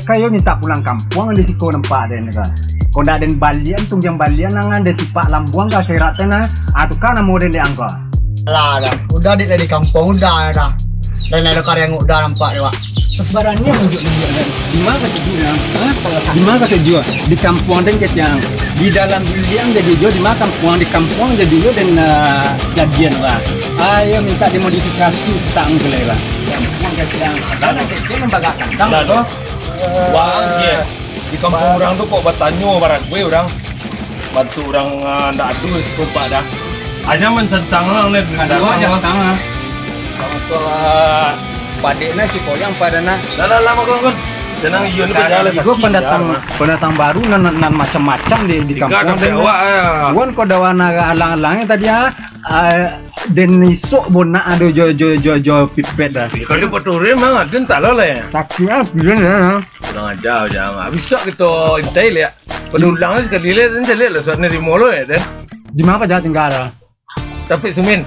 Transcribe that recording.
Kayo minta pulang kampung di siko nampak den ka. Kau ndak den balian tungjang balian nangan de sipak lambuang ka kairatna atu kana model de angka. Lah dah. Udah di kampung udah dah. Dan ada karya yang udah nampak ya, Pak. Sebarannya menunjuk-nunjuk dari di mana tujuan? Di mana tujuan? Di kampung dan kecang. Di dalam biliang jadi jo di mana kampung di kampung jadi jo dan jadian lah. Ayo minta dimodifikasi tak anggelai lah. Kampung kecang. Karena kecil lembaga kandang loh. Wah sih. Di kampung orang tuh kok bertanya barat gue orang bantu orang ndak adu sekompak dah. Hanya mencentang orang nih Ada aja tangah. Kalau Padekna si koyang padana. dah lama kan. Senang iyo ni berjalan. Gue pendatang baru nan macam-macam di kampung dan wan ko dawana alang-alangnya tadi den isok bona ada jo pipet dah. Kalau peturin mah ada tak lah. Taknya bilang ya. Kurang ajar jangan. Bisa kita intai ya. Penulangnya sekali lihat dan saya lihat lah soalnya di mall ya dan. Di mana aja tinggal? Tapi Sumin